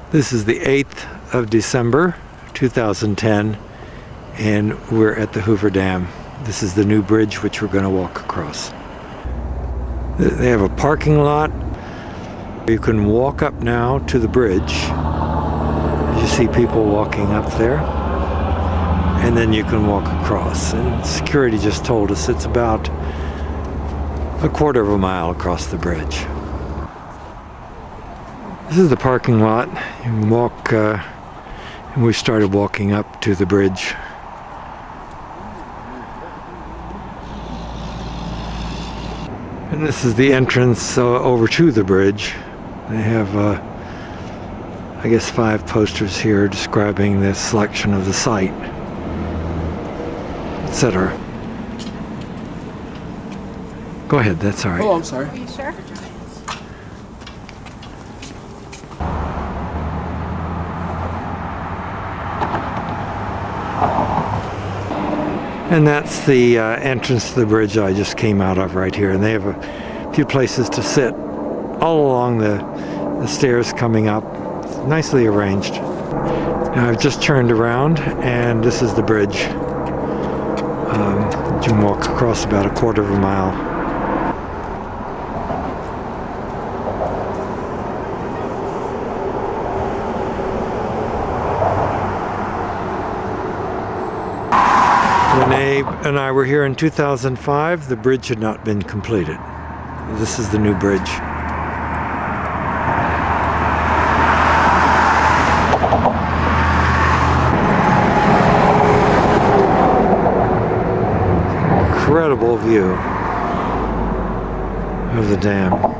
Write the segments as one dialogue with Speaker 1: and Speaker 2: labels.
Speaker 1: This is the 8th of December 2010 and we're at the Hoover Dam. This is the new bridge which we're going to walk across. They have a parking lot. You can walk up now to the bridge. You see people walking up there, and then you can walk across. And security just told us it's about a quarter of a mile across the bridge. This is the parking lot. You can walk, and we started walking up to the bridge. And this is the entrance over to the bridge. They have, I guess, 5 posters here describing the selection of the site, etc. Go ahead, that's all right.
Speaker 2: Oh, I'm sorry.
Speaker 3: Are you sure?
Speaker 1: And that's the entrance to the bridge I just came out of right here. And they have a few places to sit all along the stairs coming up. It's nicely arranged. Now I've just turned around and this is the bridge. You can walk across about a quarter of a mile. When Abe and I were here in 2005, the bridge had not been completed. This is the new bridge. Incredible view of the dam.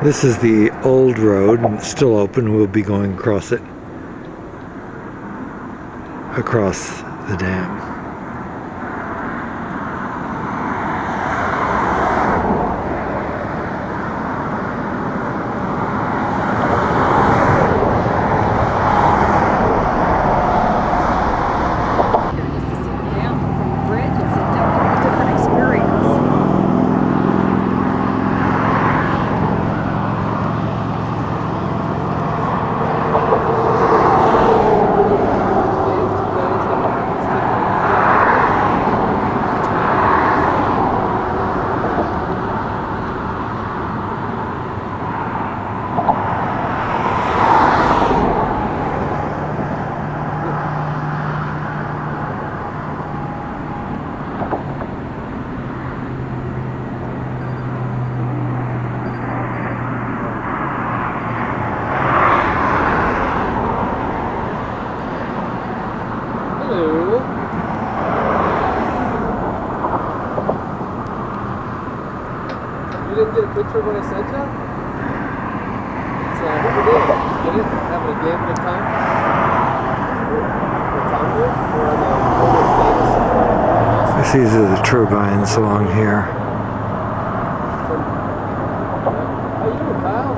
Speaker 1: This is the old road, and it's still open. We'll be going across it, across the dam.
Speaker 2: You didn't get a picture of what I sent you? It's Hoover Dam. Get it? Having a damn good time? What time here? We're on the famous.
Speaker 1: These are the turbines along here.
Speaker 2: How you doing, Kyle?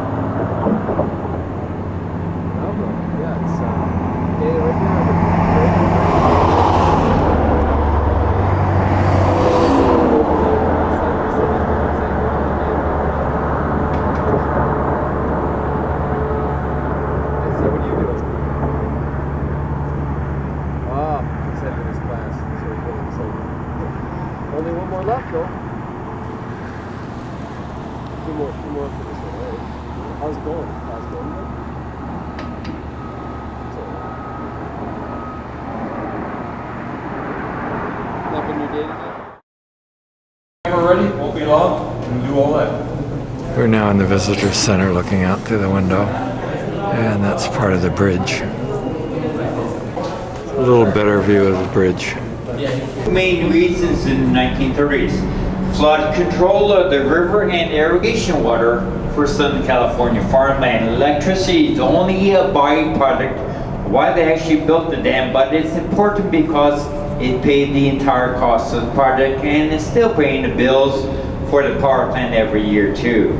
Speaker 2: Yeah, it's data right here. Only one more left, though. Two more for this one, right? How's it going? Nothing new day today?
Speaker 4: We're ready, won't be long, and do all that.
Speaker 1: We're now in the visitor center looking out through the window, and that's part of the bridge. A little better view of the bridge.
Speaker 3: Main reasons in the 1930s. Flood control of the river and irrigation water for Southern California farmland. Electricity is only a byproduct of why they actually built the dam, but it's important because it paid the entire cost of the project and is still paying the bills for the power plant every year too.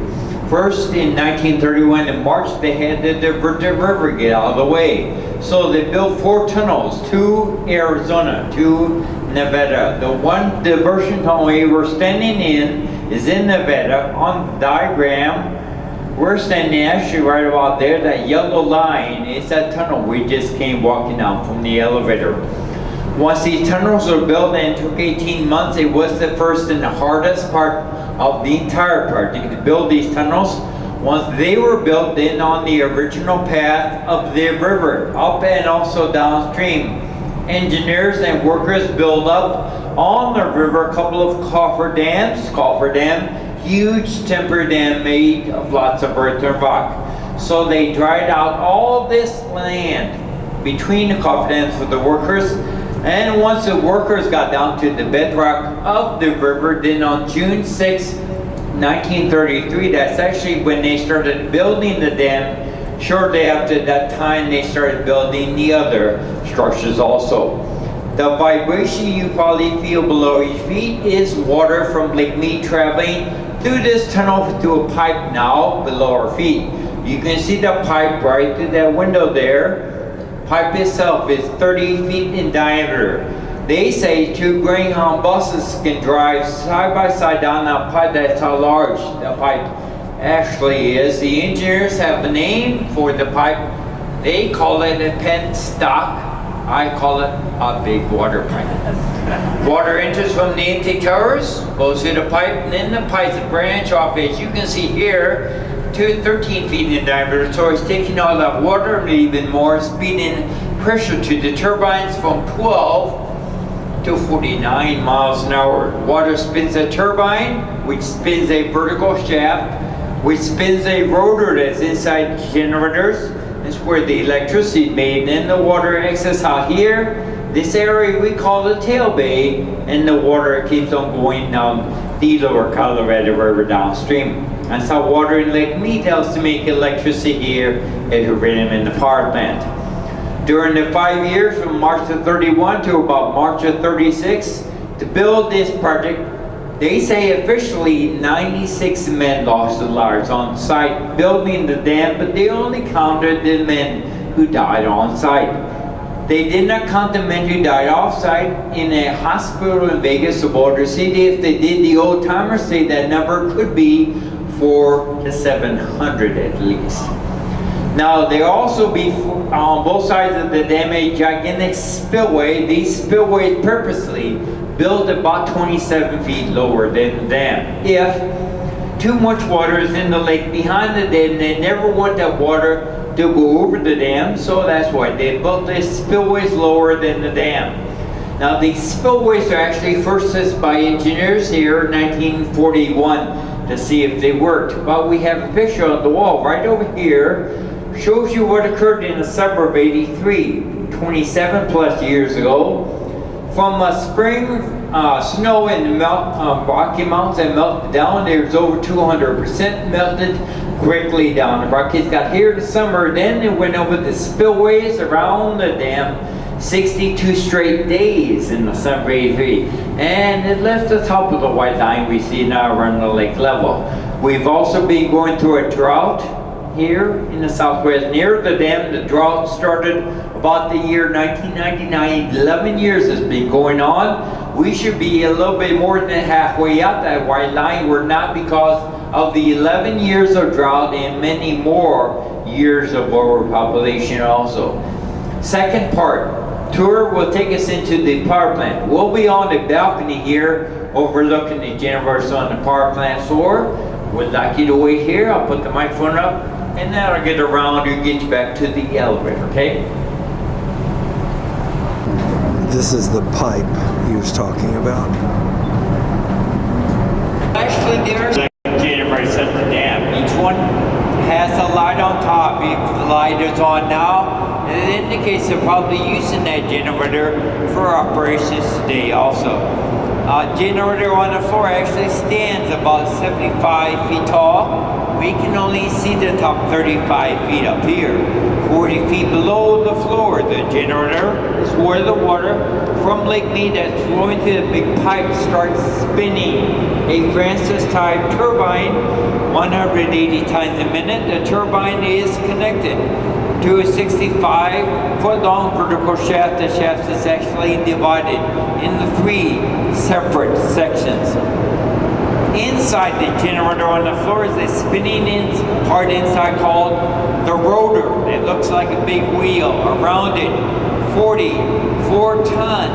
Speaker 3: First, in 1931, in March, they had to divert the river, get out of the way. So they built 4 tunnels, 2 Arizona, 2 Nevada. The one diversion tunnel we were standing in is in Nevada. On the diagram, we're standing actually right about there. That yellow line is that tunnel we just came walking down from the elevator. Once these tunnels were built, and it took 18 months, it was the first and the hardest part of the entire project to build these tunnels. Once they were built, then on the original path of the river, up and also downstream, engineers and workers built up on the river a couple of coffer dams. Coffer Dam, huge temporary dam made of lots of earth and rock. So they dried out all this land between the coffer dams for the workers. And once the workers got down to the bedrock of the river, then on June 6, 1933, that's actually when they started building the dam. Shortly after that time, they started building the other structures also. The vibration you probably feel below your feet is water from Lake Mead traveling through this tunnel through a pipe now below our feet. You can see the pipe right through that window there. Pipe itself is 30 feet in diameter. They say 2 Greyhound buses can drive side by side down that pipe. That's how large the pipe actually is. The engineers have a name for the pipe. They call it a penstock. I call it a big water pipe. Water enters from the intake towers, goes through the pipe, and then the pipes branch off, as you can see here, to 13 feet in diameter. So it's taking all that water and even more, speeding pressure to the turbines from 12 to 49 miles an hour. Water spins a turbine, which spins a vertical shaft, which spins a rotor that's inside generators. That's where the electricity is made. Then the water exits out here. This area we call the tail bay, and the water keeps on going down the lower Colorado River downstream. That's how water in Lake Mead helps to make electricity here at Hoover Dam in the power plant. During the 5 years from March of 31 to about March of 36, to build this project, they say officially 96 men lost their lives on site building the dam, but they only counted the men who died on site. They did not count the men who died off-site in a hospital in Vegas or Boulder City. If they did, the old timers say that number could be 400 to 700 at least. Now, there also be on both sides of the dam a gigantic spillway. These spillways purposely built about 27 feet lower than the dam. If too much water is in the lake behind the dam, they never want that water to go over the dam, so that's why they built these spillways lower than the dam. Now, these spillways are actually first tested by engineers here in 1941 to see if they worked. But we have a picture on the wall right over here, shows you what occurred in the summer of '83, 27 plus years ago. From spring snow in the Rocky Mountains that melted down, there's over 200% melted quickly down. The Rockies got here in the summer, then it went over the spillways around the dam 62 straight days in the summer of '83. And it left the top of the white line we see now around the lake level. We've also been going through a drought here in the southwest near the dam. The drought started about the year 1999. 11 years has been going on. We should be a little bit more than halfway up that white line. We're not because of the 11 years of drought and many more years of overpopulation also. Second part, tour will take us into the power plant. We'll be on the balcony here overlooking the generators on the power plant floor. Would like you to wait here. I'll put the microphone up and then I'll get around and get you back to the elevator, okay?
Speaker 1: This is the pipe he was talking about.
Speaker 3: Actually, there's a generator at the dam. one has a light on top. If the light is on now, it indicates they're probably using that generator for operations today also. Generator on the floor actually stands about 75 feet tall. We can only see the top 35 feet up here. 40 feet below the floor, the generator is where the water from Lake Mead that's flowing through the big pipe starts spinning. A Francis type turbine, 180 times a minute. The turbine is connected to a 65-foot long vertical shaft. The shaft is actually divided into 3 separate sections. Inside the generator on the floor is a spinning part inside called the rotor. It looks like a big wheel. Around it, 44-ton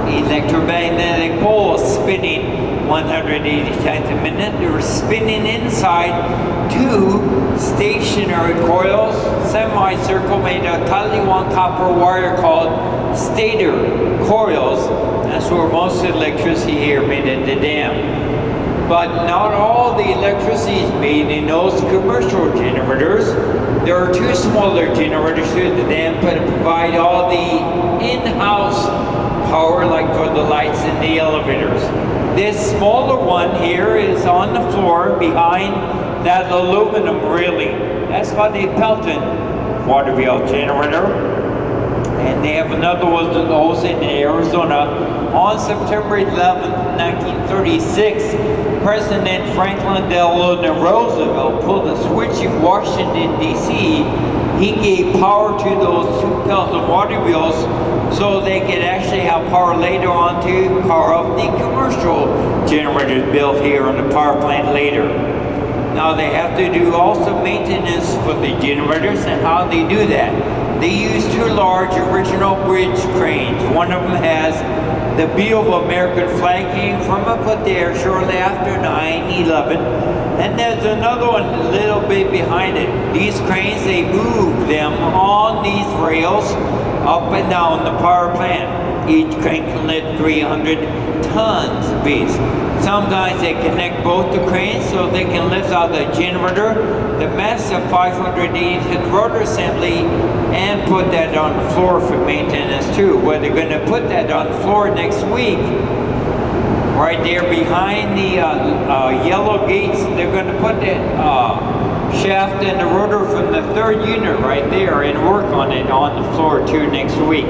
Speaker 3: electromagnetic poles spinning 180 times a minute. They're spinning inside 2 stationary coils, semicircle made of tightly wound copper wire called stator coils. That's where most of the electricity here made at the dam. But not all the electricity is made in those commercial generators. There are 2 smaller generators here at the dam to provide all the in-house power, like for the lights in the elevators. This smaller one here is on the floor behind that aluminum railing. That's called a Pelton water wheel generator. And they have another one of those in Arizona. On September 11, 1936, President Franklin Delano Roosevelt pulled a switch in Washington, D.C. He gave power to those 2 Pelton water wheels so they could actually have power later on to power up the commercial generators built here on the power plant later. Now they have to do also maintenance for the generators, and how they do that. They use 2 large original bridge cranes. One of them has the beautiful American flag hanging from up there shortly after 9/11. And there's another one a little bit behind it. These cranes, they move them on these rails up and down the power plant. Each crane can lift 300 tons apiece. Sometimes they connect both the cranes so they can lift out the generator, the massive 580-ton rotor assembly, and put that on the floor for maintenance too. Well, they're going to put that on the floor next week. Right there behind the yellow gates, they're going to put that shaft and the rotor from the 3rd unit right there and work on it on the floor too next week.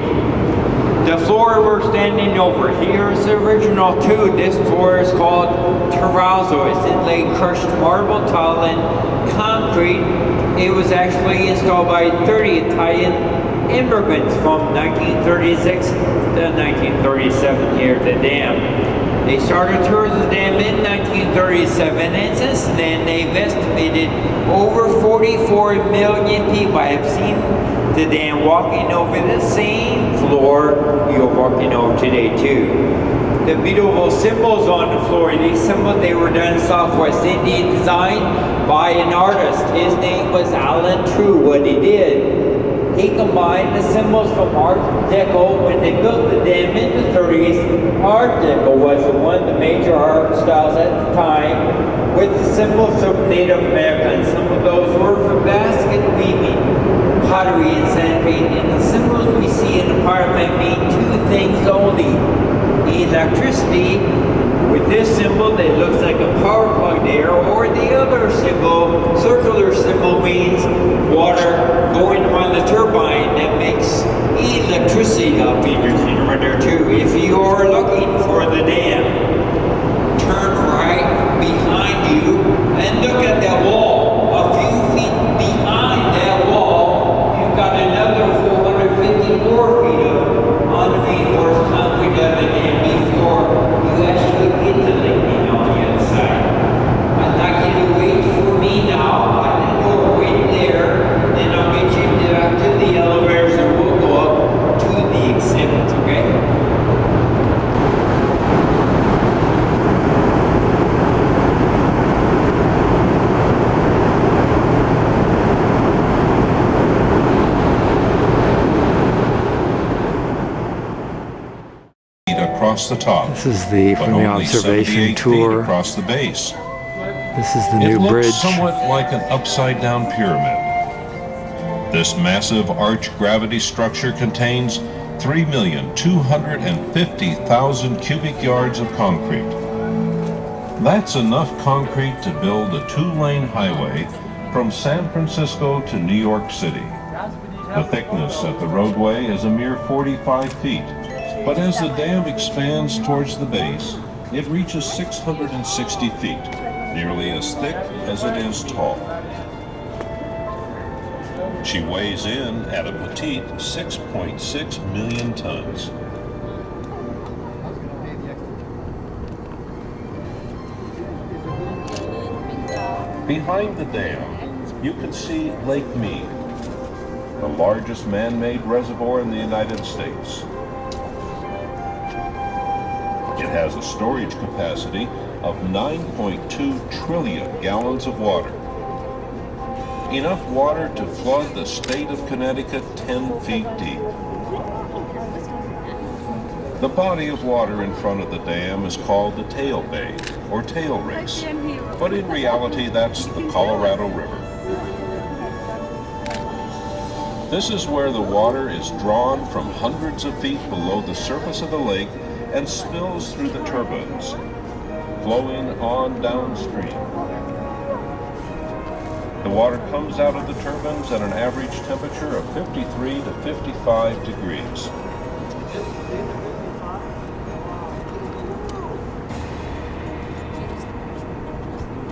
Speaker 3: The floor we're standing over here is the original too. This floor is called terrazzo. It's inlaid crushed marble, tile, and concrete. It was actually installed by 30 Italian immigrants from 1936 to 1937 here at the dam. They started tours of the dam in 1937, and since then they've estimated over 44 million people have seen the dam walking over the same floor you're walking over today too. The beautiful symbols on the floor, these symbols, they were done in Southwest Indian design by an artist. His name was Alan True. What he did, he combined the symbols from Art Deco when they built the dam in the 30s. Art Deco was one of the major art styles at the time, with the symbols of Native Americans. Some of those were for basket weaving, pottery, and sand painting. And the symbols we see in the power plant mean 2 things only: electricity. With this symbol that looks like a power plug there, or the other symbol, circular symbol, means water going around the turbine that makes electricity up in your generator too. If you are looking for the dam, turn right behind you and look at that wall. A few feet behind that wall, you've got another 454 feet of unreinforced concrete of the dam before you actually get to Lake Mead on the other side. I'd like you to wait for me now. I know we're waiting there. Then I'll get you back to the elevators and we'll go up to the exhibits, okay?
Speaker 4: Across the top,
Speaker 1: This is
Speaker 4: but
Speaker 1: from the
Speaker 4: only
Speaker 1: observation
Speaker 4: 78 feet
Speaker 1: tour.
Speaker 4: across the base.
Speaker 1: This is the
Speaker 4: It
Speaker 1: new
Speaker 4: looks
Speaker 1: bridge.
Speaker 4: somewhat like an upside-down pyramid. This massive arch gravity structure contains 3,250,000 cubic yards of concrete. That's enough concrete to build a two-lane highway from San Francisco to New York City. The thickness of the roadway is a mere 45 feet, but as the dam expands towards the base, it reaches 660 feet, nearly as thick as it is tall. She weighs in at a petite 6.6 million tons. Behind the dam, you can see Lake Mead, the largest man-made reservoir in the United States. It has a storage capacity of 9.2 trillion gallons of water. Enough water to flood the state of Connecticut 10 feet deep. The body of water in front of the dam is called the tail bay, or tail race, but in reality that's the Colorado River. This is where the water is drawn from hundreds of feet below the surface of the lake and spills through the turbines, flowing on downstream. The water comes out of the turbines at an average temperature of 53 to 55 degrees.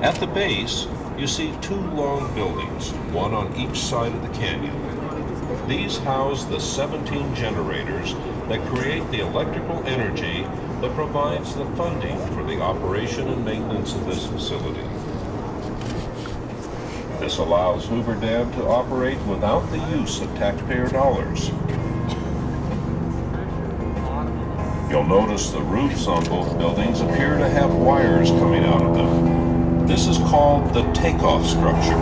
Speaker 4: At the base, you see two long buildings, one on each side of the canyon. These house the 17 generators that create the electrical energy that provides the funding for the operation and maintenance of this facility. This allows Hoover Dam to operate without the use of taxpayer dollars. You'll notice the roofs on both buildings appear to have wires coming out of them. This is called the takeoff structure.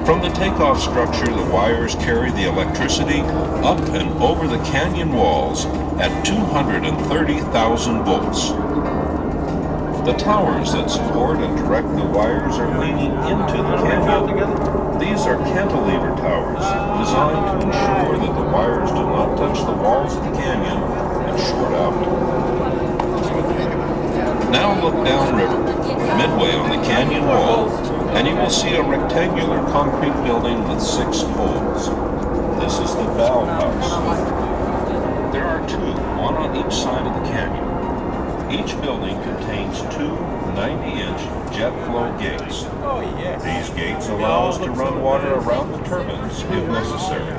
Speaker 4: From the takeoff structure, the wires carry the electricity up and over the canyon walls at 230,000 volts. The towers that support and direct the wires are leaning into the canyon. These are cantilever towers designed to ensure that the wires do not touch the walls of the canyon and short out. Now look downriver, midway on the canyon wall, and you will see a rectangular concrete building with 6 poles. This is the valve house. There are 2, one on each side of the canyon. Each building contains 2 90-inch jet flow gates. These gates allow us to run water around the turbines if necessary.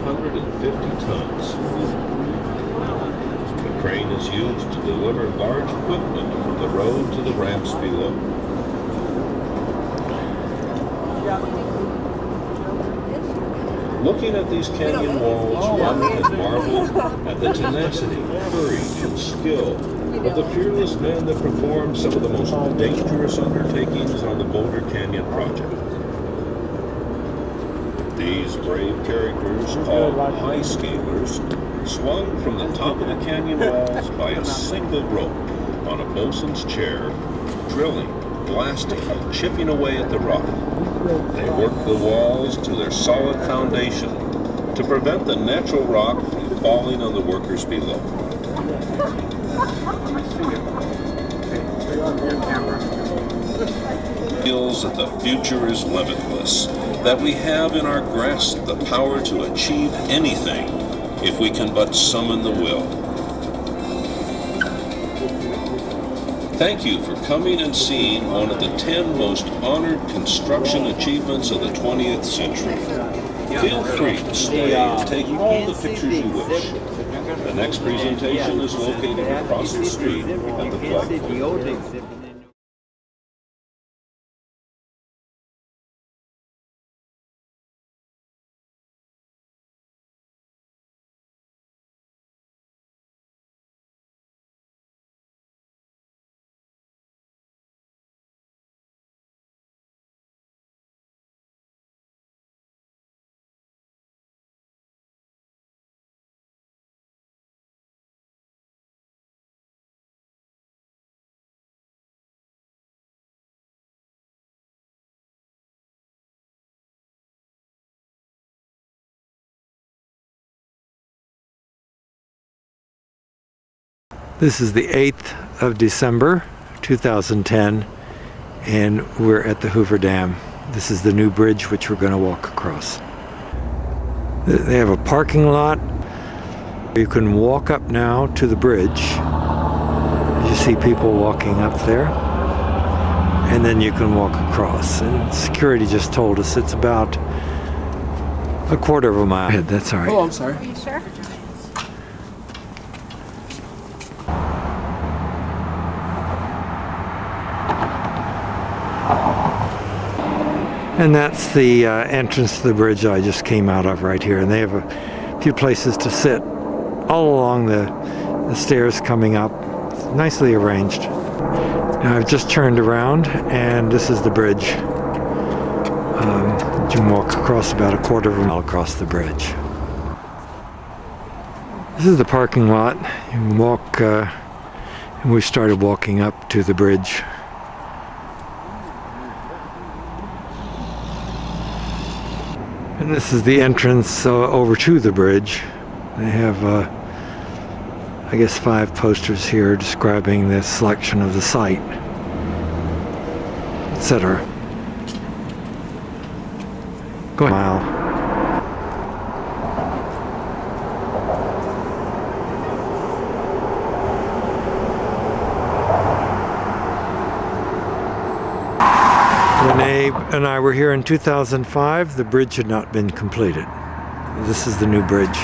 Speaker 4: 150 tons. The crane is used to deliver large equipment from the road to the ramps below. Looking at these canyon walls, one can marvel at the tenacity, courage, and skill of the fearless men that performed some of the most dangerous undertakings on the Boulder Canyon project. These brave characters, called high scalers, swung from the top of the canyon walls by a single rope on a bosun's chair, drilling, blasting, and chipping away at the rock. They worked the walls to their solid foundation to prevent the natural rock from falling on the workers below. Feels that the future is limitless, that we have in our grasp the power to achieve anything if we can but summon the will. Thank you for coming and seeing one of the 10 most honored construction achievements of the 20th century. Feel free to stay and take all the pictures you wish. The next presentation is located across the street at the flagpole.
Speaker 1: This is the 8th of December 2010, and we're at the Hoover Dam. This is the new bridge which we're going to walk across. They have a parking lot. You can walk up now to the bridge. You see people walking up there, and then you can walk across. And security just told us it's about a quarter of a mile ahead. That's all right.
Speaker 2: Oh, I'm sorry.
Speaker 5: Are you sure?
Speaker 1: And that's the entrance to the bridge I just came out of right here. And they have a few places to sit all along the stairs coming up. It's nicely arranged. Now I've just turned around, and this is the bridge. You can walk across about a quarter of a mile across the bridge. This is the parking lot. You can walk, and we started walking up to the bridge. And this is the entrance over to the bridge. They have, I guess, 5 posters here describing the selection of the site, etc. Go ahead. When Abe and I were here in 2005, the bridge had not been completed. This is the new bridge.